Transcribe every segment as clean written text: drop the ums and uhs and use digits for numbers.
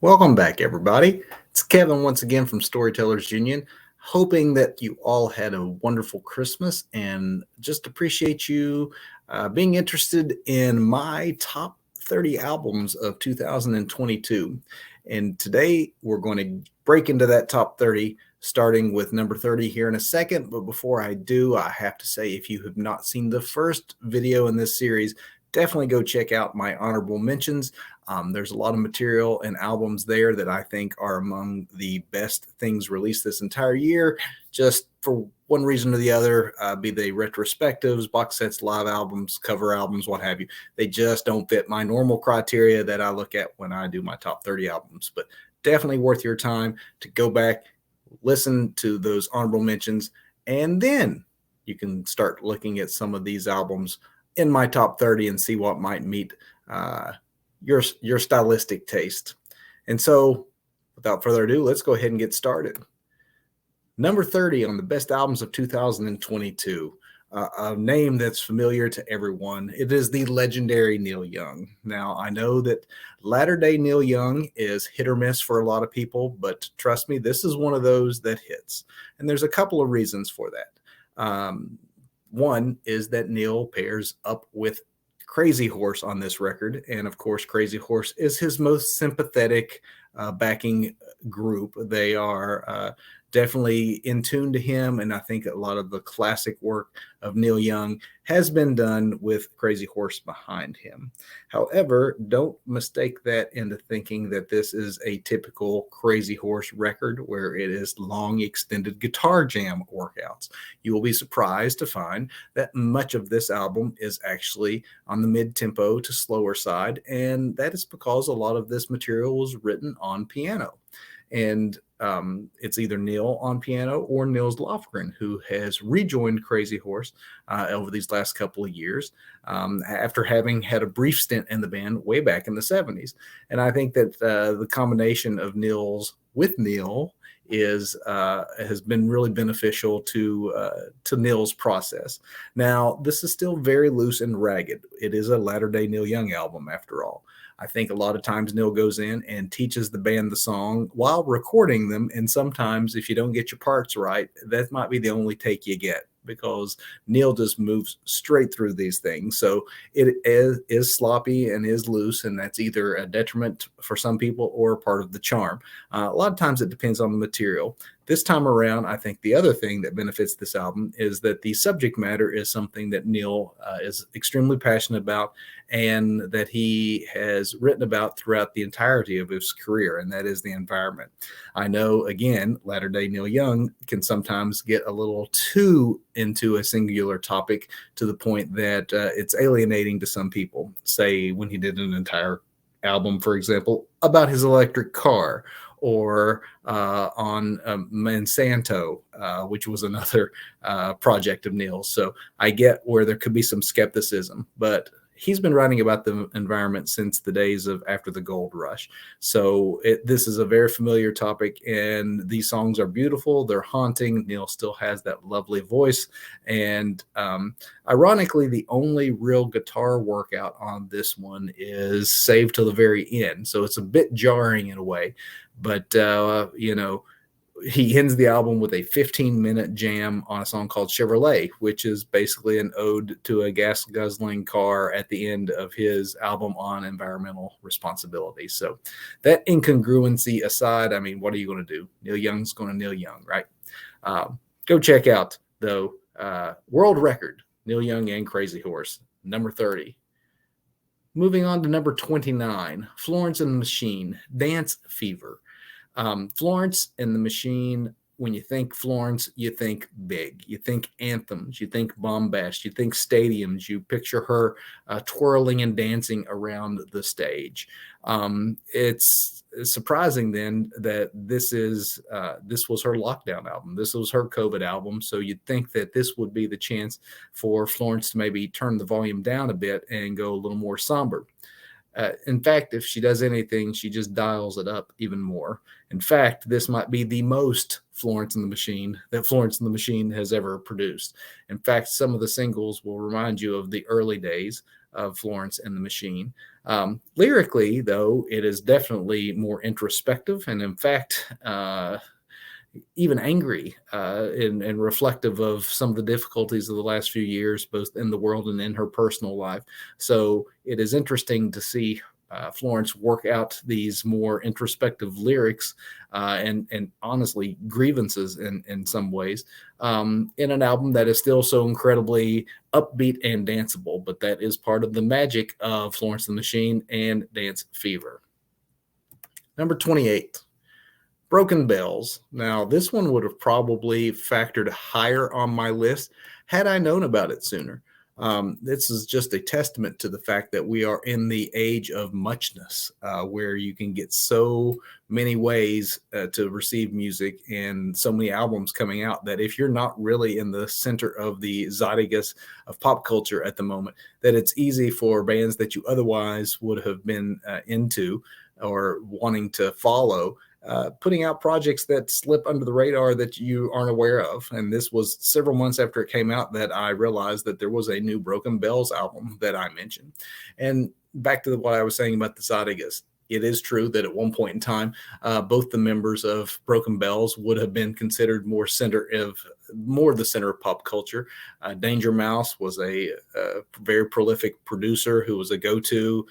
Welcome back, everybody. It's Kevin once again from Storytellers Union. Hoping that you all had a wonderful Christmas and just appreciate you being interested in my top 30 albums of 2022. And today we're going to break into that top 30, starting with number 30 here in a second. But before I do, I have to say if you have not seen the first video in this series, definitely go check out my honorable mentions. There's a lot of material and albums there that I think are among the best things released this entire year, just for one reason or the other, be they retrospectives, box sets, live albums, cover albums, what have you. They just don't fit my normal criteria that I look at when I do my top 30 albums, but definitely worth your time to go back, listen to those honorable mentions, and then you can start looking at some of these albums in my top 30 and see what might meet your stylistic taste. And so, without further ado, let's go ahead and get started. Number 30 on the best albums of 2022, a name that's familiar to everyone. It is the legendary Neil Young. Now, I know that latter-day Neil Young is hit or miss for a lot of people, but trust me, this is one of those that hits. And there's a couple of reasons for that. One is that Neil pairs up with Crazy Horse on this record. And of course, Crazy Horse is his most sympathetic backing group. They are definitely in tune to him. And I think a lot of the classic work of Neil Young has been done with Crazy Horse behind him. However, don't mistake that into thinking that this is a typical Crazy Horse record where it is long, extended guitar jam workouts. You will be surprised to find that much of this album is actually on the mid-tempo to slower side, and that is because a lot of this material was written on piano. And it's either Neil on piano or Nils Lofgren, who has rejoined Crazy Horse over these last couple of years after having had a brief stint in the band way back in the 70s. And I think that the combination of Nils with Neil has been really beneficial to Neil's process. Now, this is still very loose and ragged. It is a latter-day Neil Young album, after all. I think a lot of times Neil goes in and teaches the band the song while recording them, and sometimes if you don't get your parts right, that might be the only take you get, because Neil just moves straight through these things. So it is sloppy and is loose, and that's either a detriment for some people or part of the charm. A lot of times it depends on the material. This time around, I think the other thing that benefits this album is that the subject matter is something that Neil is extremely passionate about and that he has written about throughout the entirety of his career, and that is the environment. I know, again, latter-day Neil Young can sometimes get a little too into a singular topic to the point that it's alienating to some people. Say when he did an entire album, for example, about his electric car, or on Monsanto, which was another project of Neil's. So I get where there could be some skepticism, but he's been writing about the environment since the days of after the gold rush. So this is a very familiar topic, and these songs are beautiful. They're haunting. Neil still has that lovely voice. And ironically, the only real guitar workout on this one is saved till the very end. So it's a bit jarring in a way, but he ends the album with a 15-minute jam on a song called Chevrolet, which is basically an ode to a gas-guzzling car at the end of his album on environmental responsibility. So that incongruency aside, I mean, what are you going to do? Neil Young's going to Neil Young, right? Go check out, though, World Record, Neil Young and Crazy Horse, number 30. Moving on to number 29, Florence and the Machine, Dance Fever. Florence and the Machine, when you think Florence, you think big. You think anthems. You think bombast. You think stadiums. You picture her twirling and dancing around the stage. It's surprising then that this was her lockdown album. This was her COVID album. So you'd think that this would be the chance for Florence to maybe turn the volume down a bit and go a little more somber. In fact, if she does anything, she just dials it up even more. In fact, this might be the most Florence and the Machine that Florence and the Machine has ever produced. In fact, some of the singles will remind you of the early days of Florence and the Machine. Lyrically, though, it is definitely more introspective, and in fact, even angry and reflective of some of the difficulties of the last few years, both in the world and in her personal life. So it is interesting to see Florence work out these more introspective lyrics and honestly grievances in some ways in an album that is still so incredibly upbeat and danceable. But that is part of the magic of Florence and the Machine and Dance Fever. Number 28. Broken Bells. Now, this one would have probably factored higher on my list had I known about it sooner. This is just a testament to the fact that we are in the age of muchness, where you can get so many ways to receive music and so many albums coming out that if you're not really in the center of the zeitgeist of pop culture at the moment, that it's easy for bands that you otherwise would have been into or wanting to follow putting out projects that slip under the radar that you aren't aware of. And this was several months after it came out that I realized that there was a new Broken Bells album that I mentioned. And back to what I was saying about the zeitgeist. It is true that at one point in time, both the members of Broken Bells would have been considered more the center of pop culture. Danger Mouse was a very prolific producer who was a go-to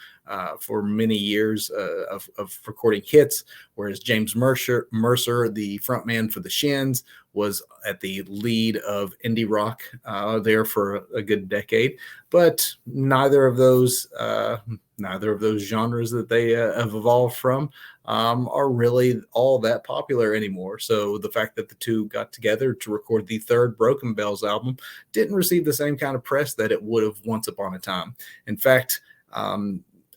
for many years of recording hits, whereas James Mercer, the frontman for the Shins, was at the lead of indie rock there for a good decade. But neither of those genres that they have evolved from are really all that popular anymore. So the fact that the two got together to record the third Broken Bells album didn't receive the same kind of press that it would have once upon a time. In fact,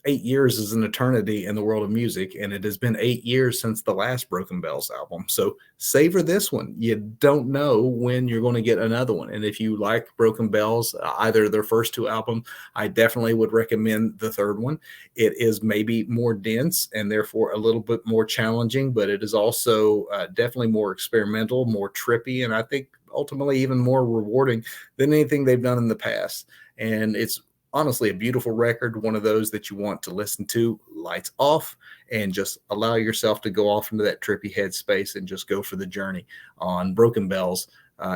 8 years is an eternity in the world of music, and it has been 8 years since the last Broken Bells album. So savor this one. You don't know when you're going to get another one. And if you like Broken Bells, either their first two albums, I definitely would recommend the third one. It is maybe more dense and therefore a little bit more challenging, but it is also definitely more experimental, more trippy, and I think ultimately even more rewarding than anything they've done in the past. And it's honestly a beautiful record, one of those that you want to listen to lights off and just allow yourself to go off into that trippy headspace and just go for the journey on Broken Bells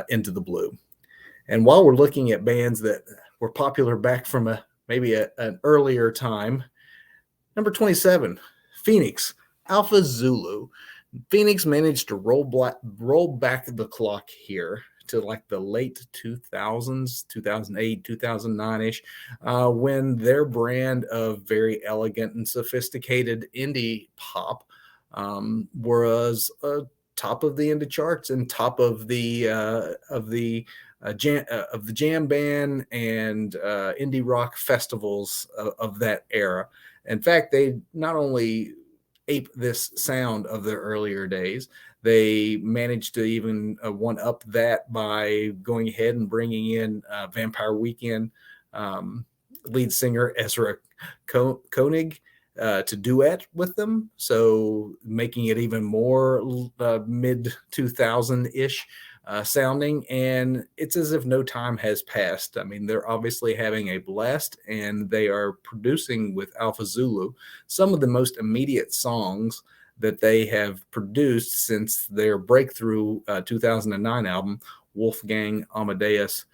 Into the Blue. And while we're looking at bands that were popular back from an earlier time, number 27, Phoenix, Alpha Zulu. Phoenix managed to roll back the clock here to like the late 2000s, 2008, 2009-ish, when their brand of very elegant and sophisticated indie pop was top of the indie charts and top of the jam band and indie rock festivals of that era. In fact, they not only ape this sound of their earlier days, they managed to even one up that by going ahead and bringing in Vampire Weekend lead singer Ezra Koenig to duet with them. So making it even more mid 2000-ish sounding. And it's as if no time has passed. I mean, they're obviously having a blast, and they are producing with Alpha Zulu some of the most immediate songs that they have produced since their breakthrough 2009 album, Wolfgang Amadeus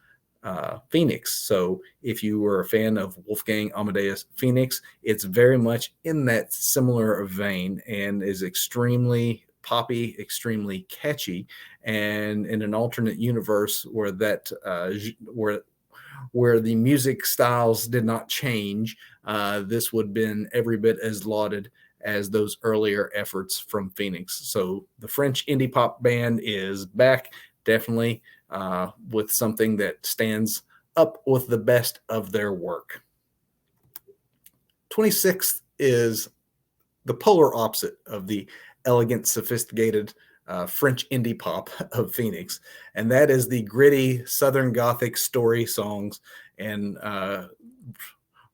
Phoenix. So if you were a fan of Wolfgang Amadeus Phoenix, it's very much in that similar vein and is extremely poppy, extremely catchy, and in an alternate universe where that where the music styles did not change, this would have been every bit as lauded as those earlier efforts from Phoenix. So the French indie pop band is back, definitely with something that stands up with the best of their work. 26th is the polar opposite of the elegant, sophisticated French indie pop of Phoenix, and that is the gritty Southern Gothic story songs and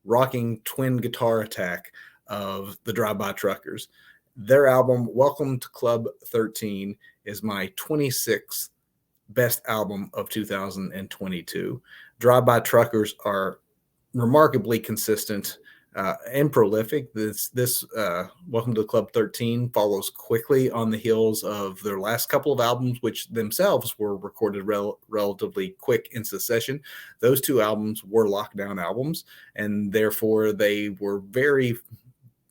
rocking twin guitar attack of the Drive-By Truckers. Their album, Welcome to Club 13, is my 26th best album of 2022. Drive-By Truckers are remarkably consistent and prolific. This Welcome to Club 13 follows quickly on the heels of their last couple of albums, which themselves were recorded relatively quick in succession. Those two albums were lockdown albums, and therefore they were very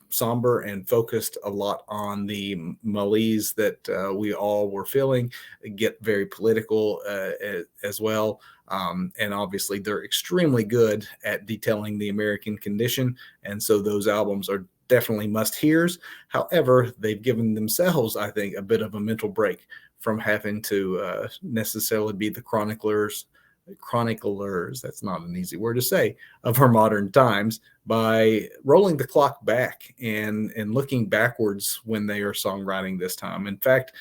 somber and focused a lot on the malaise that we all were feeling, get very political as well. And obviously they're extremely good at detailing the American condition. And so those albums are definitely must hears. However, they've given themselves, I think, a bit of a mental break from having to necessarily be the chroniclers, that's not an easy word to say, of our modern times, by rolling the clock back and looking backwards when they are songwriting this time. In fact,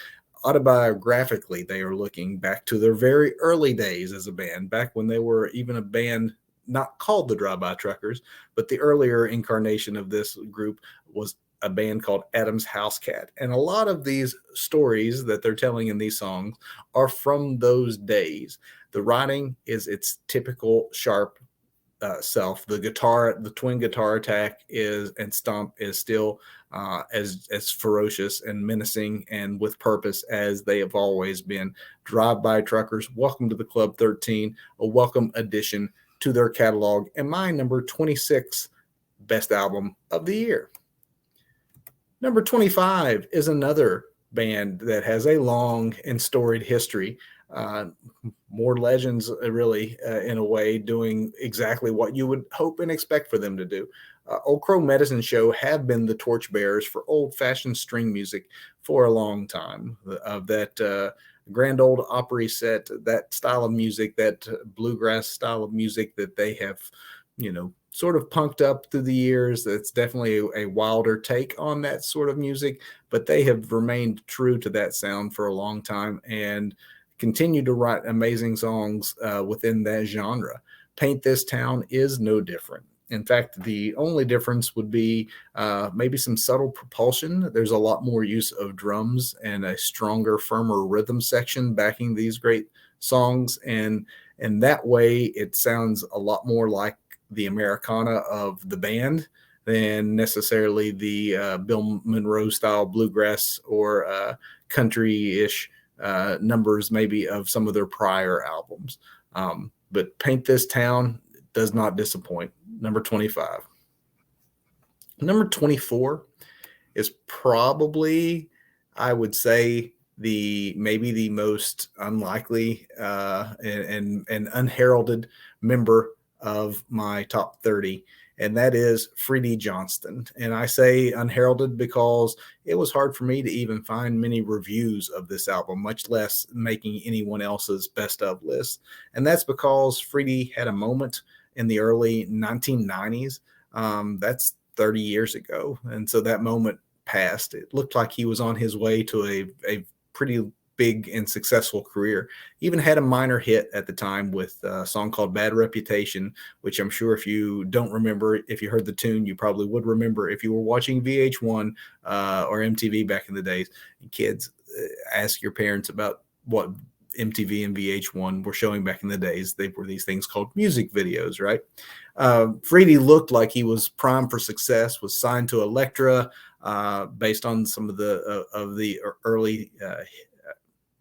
autobiographically, they are looking back to their very early days as a band, back when they were even a band not called the Drive-By Truckers, but the earlier incarnation of this group was a band called Adam's House Cat. And a lot of these stories that they're telling in these songs are from those days. The writing is its typical sharp self. The twin guitar attack and stomp is still as ferocious and menacing and with purpose as they have always been. Drive-By Truckers, Welcome to the Club 13, a welcome addition to their catalog, and my number 26 best album of the year. Number 25 is another band that has a long and storied history. More legends, really, in a way, doing exactly what you would hope and expect for them to do. Old Crow Medicine Show have been the torchbearers for old-fashioned string music for a long time. Of that grand old Opry set, that style of music, that bluegrass style of music that they have, sort of punked up through the years. That's definitely a wilder take on that sort of music, but they have remained true to that sound for a long time and continue to write amazing songs within that genre. Paint This Town is no different. In fact, the only difference would be maybe some subtle propulsion. There's a lot more use of drums and a stronger, firmer rhythm section backing these great songs. And that way, it sounds a lot more like the Americana of the band than necessarily the Bill Monroe style bluegrass or country-ish numbers maybe of some of their prior albums. But Paint This Town does not disappoint. Number 25. Number 24 is probably, I would say, maybe the most unlikely and unheralded member of my top 30, and that is Freedy Johnston. And I say unheralded because it was hard for me to even find many reviews of this album, much less making anyone else's best of list. And that's because Freedy had a moment in the early 1990s. That's 30 years ago. And so that moment passed. It looked like he was on his way to a pretty big and successful career. Even had a minor hit at the time with a song called Bad Reputation, which I'm sure if you don't remember, if you heard the tune, you probably would remember if you were watching VH1 or MTV back in the days. Kids, ask your parents about what MTV and VH1 were showing back in the days. They were these things called music videos, right? Freedy looked like he was primed for success, was signed to Elektra based on some of the early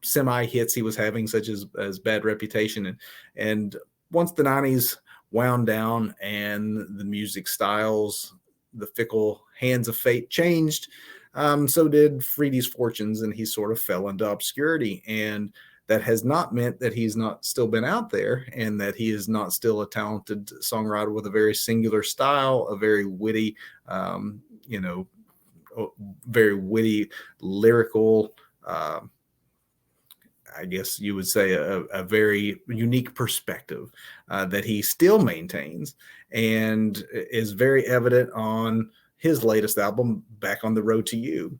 semi hits he was having, such as Bad Reputation. And once the 90s wound down and the music styles, the fickle hands of fate changed, so did Freedy's fortunes, and he sort of fell into obscurity. And that has not meant that he's not still been out there and that he is not still a talented songwriter with a very singular style, a very witty, very witty, lyrical, I guess you would say a very unique perspective that he still maintains and is very evident on his latest album, Back on the Road to You.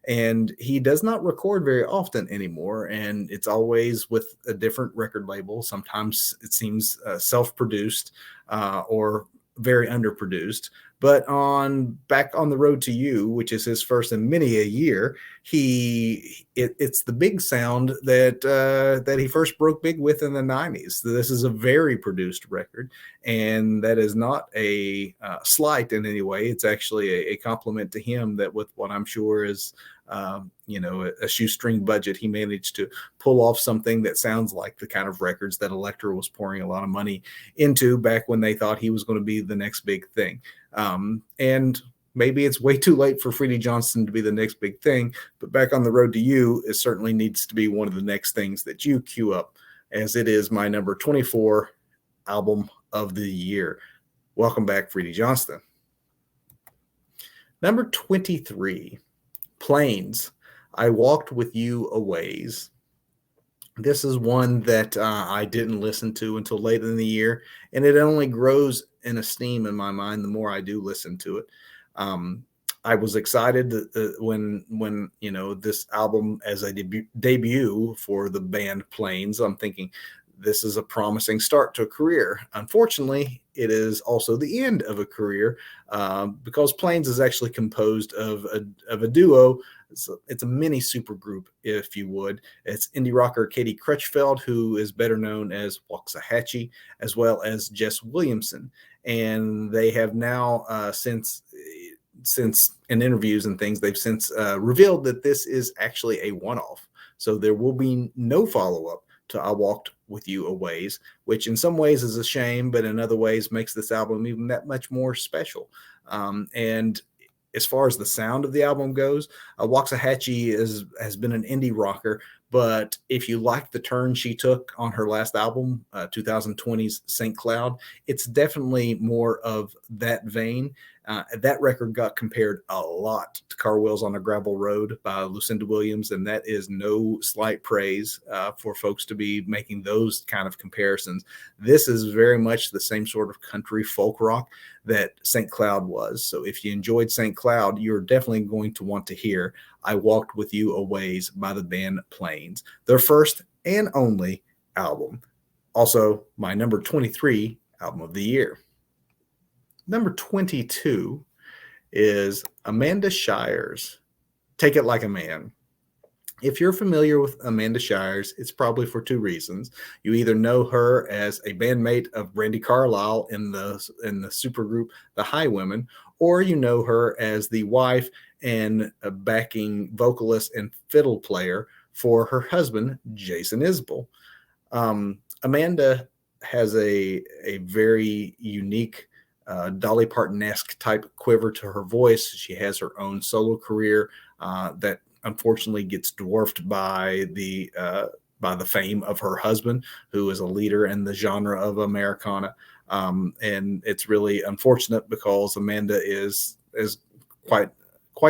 And he does not record very often anymore, and it's always with a different record label. Sometimes it seems self-produced or very underproduced, But on Back on the Road to You, which is his first in many a year, it's the big sound that he first broke big with in the 90s. This is a very produced record, and that is not a slight in any way. It's actually a compliment to him that with what I'm sure is a shoestring budget, he managed to pull off something that sounds like the kind of records that Elektra was pouring a lot of money into back when they thought he was going to be the next big thing. And maybe it's way too late for Freedy Johnston to be the next big thing, but Back on the Road to You, it certainly needs to be one of the next things that you queue up, as it is my number 24 album of the year. Welcome back, Freedy Johnston. Number 23, Plains, I Walked With You a Ways. This is one that I didn't listen to until late in the year, and it only grows in esteem in my mind the more I do listen to it. I was excited when this album as a debut for the band Plains. I'm thinking this is a promising start to a career. Unfortunately, it is also the end of a career because Plains is actually composed of a duo. It's a mini supergroup, if you would. It's indie rocker Katie Crutchfield, who is better known as Waxahachie, as well as Jess Williamson. And they have now since in interviews and things, they've since revealed that this is actually a one-off. So there will be no follow-up to I Walked With You a Ways, which in some ways is a shame, but in other ways makes this album even that much more special. And as far as the sound of the album goes, Waxahachie has been an indie rocker, but if you like the turn she took on her last album, 2020's St. Cloud, it's definitely more of that vein. That record got compared a lot to Car Wheels on a Gravel Road by Lucinda Williams, and that is no slight praise for folks to be making those kind of comparisons. This is very much the same sort of country folk rock that St. Cloud was. So if you enjoyed St. Cloud, you're definitely going to want to hear I Walked With You a Ways by the band Plains, their first and only album. Also, my number 23 album of the year. Number 22 is Amanda Shires, Take It Like a Man. If you're familiar with Amanda Shires, it's probably for two reasons. You either know her as a bandmate of Brandi Carlile in the supergroup The Highwomen, or you know her as the wife and a backing vocalist and fiddle player for her husband, Jason Isbell. Amanda has a very unique Dolly Parton-esque type quiver to her voice. She has her own solo career that unfortunately gets dwarfed by the fame of her husband, who is a leader in the genre of Americana. And it's really unfortunate because Amanda is quite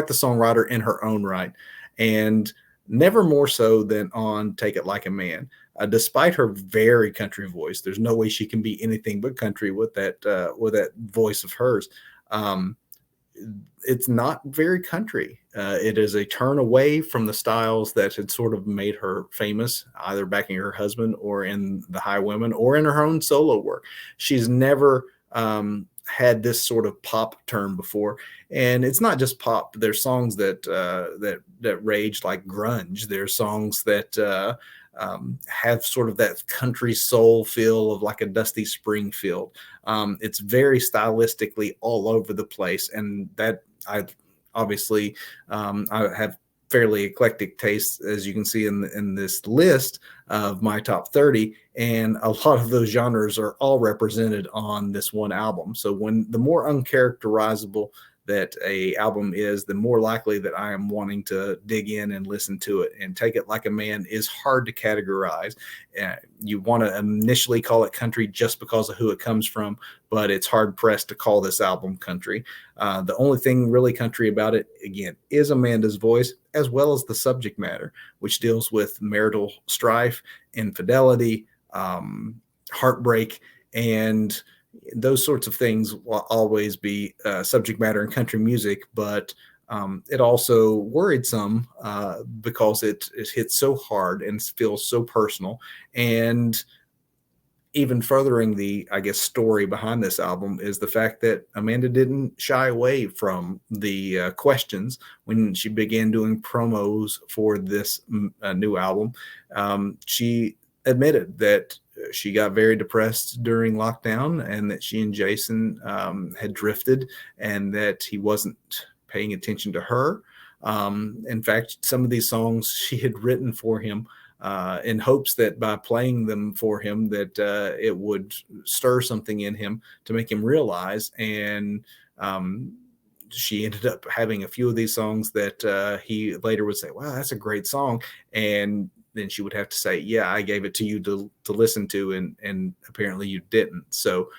the songwriter in her own right, and never more so than on Take It Like a Man. Despite her very country voice, there's no way she can be anything but country with that voice of hers. It's not very country. It is a turn away from the styles that had sort of made her famous, either backing her husband or in The Highwomen or in her own solo work. She's never had this sort of pop turn before, and it's not just pop. There's songs that rage like grunge. There's songs that have sort of that country soul feel of like a Dusty Springfield. It's very stylistically all over the place, and that I have fairly eclectic tastes, as you can see in this list of my top 30, and a lot of those genres are all represented on this one album. So when the more uncharacterizable that a album is, the more likely that I am wanting to dig in and listen to it. And Take It Like a Man is hard to categorize. You want to initially call it country just because of who it comes from, but it's hard pressed to call this album country. The only thing really country about it, again, is Amanda's voice, as well as the subject matter, which deals with marital strife, infidelity, heartbreak, and those sorts of things will always be subject matter in country music, but it also worried some because it hits so hard and feels so personal. And even furthering the, I guess, story behind this album is the fact that Amanda didn't shy away from the questions when she began doing promos for this new album. She admitted that she got very depressed during lockdown and that she and Jason had drifted and that he wasn't paying attention to her. In fact, some of these songs she had written for him in hopes that by playing them for him that it would stir something in him to make him realize. And she ended up having a few of these songs that he later would say, wow, that's a great song. And then she would have to say, yeah, I gave it to you to listen to, and apparently you didn't. So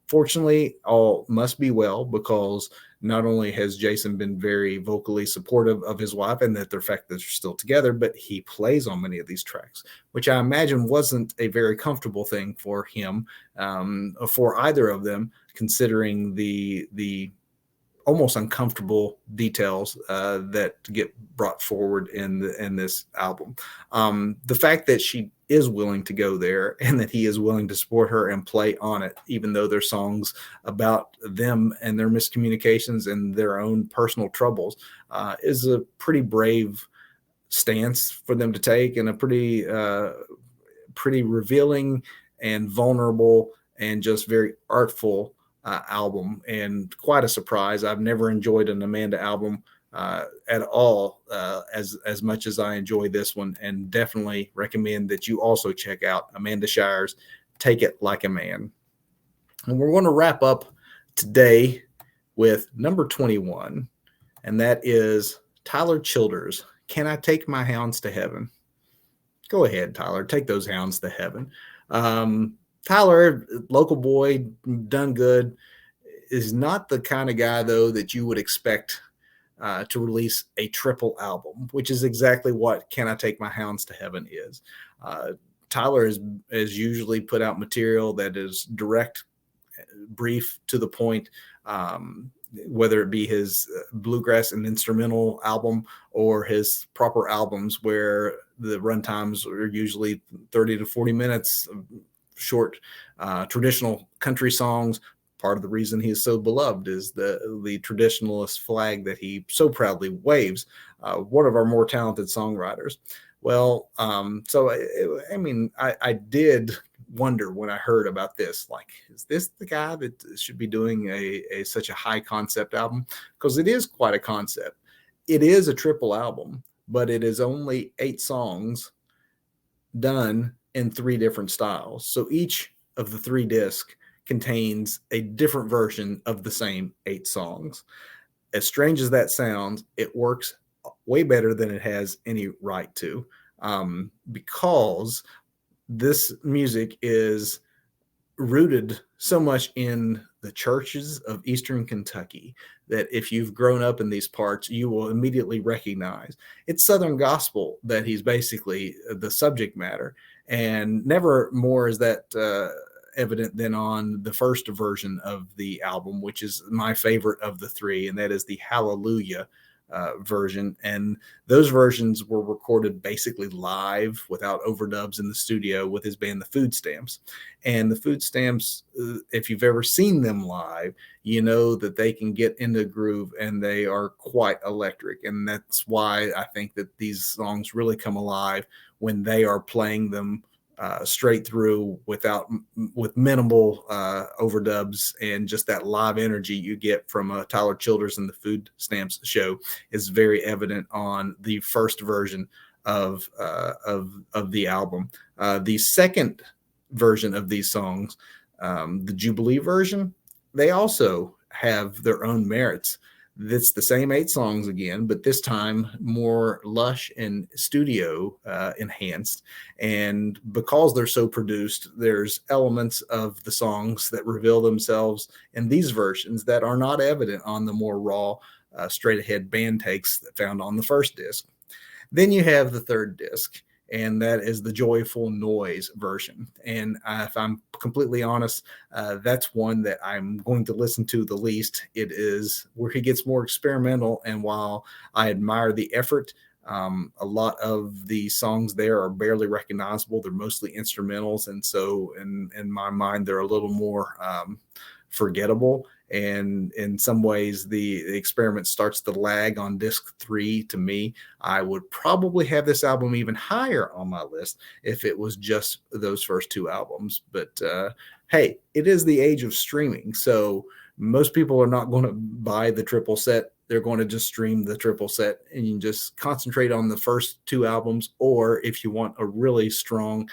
fortunately, all must be well, because not only has Jason been very vocally supportive of his wife and that the fact that they're still together, but he plays on many of these tracks, which I imagine wasn't a very comfortable thing for him, for either of them, considering the almost uncomfortable details that get brought forward in this album. The fact that she is willing to go there and that he is willing to support her and play on it, even though they're songs about them and their miscommunications and their own personal troubles, is a pretty brave stance for them to take, and a pretty revealing and vulnerable and just very artful album, and quite a surprise. I've never enjoyed an Amanda album at all as much as I enjoy this one, and definitely recommend that you also check out Amanda Shires' Take It Like a Man. And we're going to wrap up today with number 21, and that is Tyler Childers' Can I Take My Hounds to Heaven? Go ahead, Tyler, take those hounds to heaven. Tyler, local boy, done good, is not the kind of guy, though, that you would expect to release a triple album, which is exactly what Can I Take My Hounds to Heaven is. Tyler has usually put out material that is direct, brief, to the point, whether it be his bluegrass and instrumental album or his proper albums where the run times are usually 30 to 40 minutes, short traditional country songs. Part of the reason he is so beloved is the traditionalist flag that he so proudly waves. One of our more talented songwriters. Well, so I did wonder when I heard about this, like, is this the guy that should be doing such a high concept album? Because it is quite a concept. It is a triple album, but it is only 8 songs done in 3 different styles. So each of the 3 discs contains a different version of the same 8 songs. As strange as that sounds, it works way better than it has any right to, because this music is rooted so much in the churches of Eastern Kentucky that if you've grown up in these parts, you will immediately recognize it's Southern gospel that he's basically the subject matter. And never more is that evident than on the first version of the album, which is my favorite of the 3, and that is the Hallelujah version. And those versions were recorded basically live without overdubs in the studio with his band, the Food Stamps. And the Food Stamps, if you've ever seen them live, you know that they can get into groove and they are quite electric. And that's why I think that these songs really come alive when they are playing them straight through with minimal overdubs, and just that live energy you get from Tyler Childers and the Food Stamps show is very evident on the first version of the album. The second version of these songs, the Jubilee version, they also have their own merits. It's the same 8 songs again, but this time more lush and studio enhanced. And because they're so produced, there's elements of the songs that reveal themselves in these versions that are not evident on the more raw, straight ahead band takes that found on the first disc. Then you have the third disc, and that is the Joyful Noise version. And if I'm completely honest, that's one that I'm going to listen to the least. It is where he gets more experimental, and while I admire the effort, A lot of the songs there are barely recognizable. They're mostly instrumentals. And so in my mind, they're a little more forgettable. And in some ways, the experiment starts to lag on disc 3 to me. I would probably have this album even higher on my list if it was just those first 2 albums. But hey, it is the age of streaming. So most people are not going to buy the triple set. They're going to just stream the triple set, and you can just concentrate on the first 2 albums. Or if you want a really strong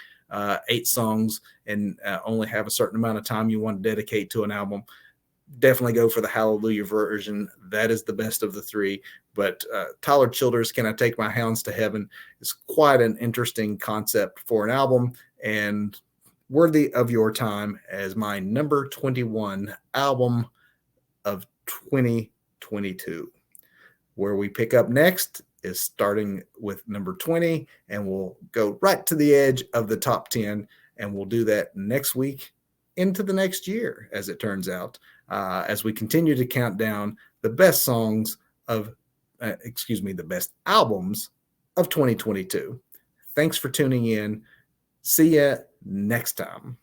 8 songs and only have a certain amount of time you want to dedicate to an album, definitely go for the Hallelujah version. That is the best of the 3. But Tyler Childers' Can I Take My Hounds to Heaven is quite an interesting concept for an album, and worthy of your time as my number 21 album of 2022. Where we pick up next is starting with number 20, and we'll go right to the edge of the top 10, and we'll do that next week into the next year, as it turns out, as we continue to count down the best songs of, the best albums of 2022. Thanks for tuning in. See ya next time.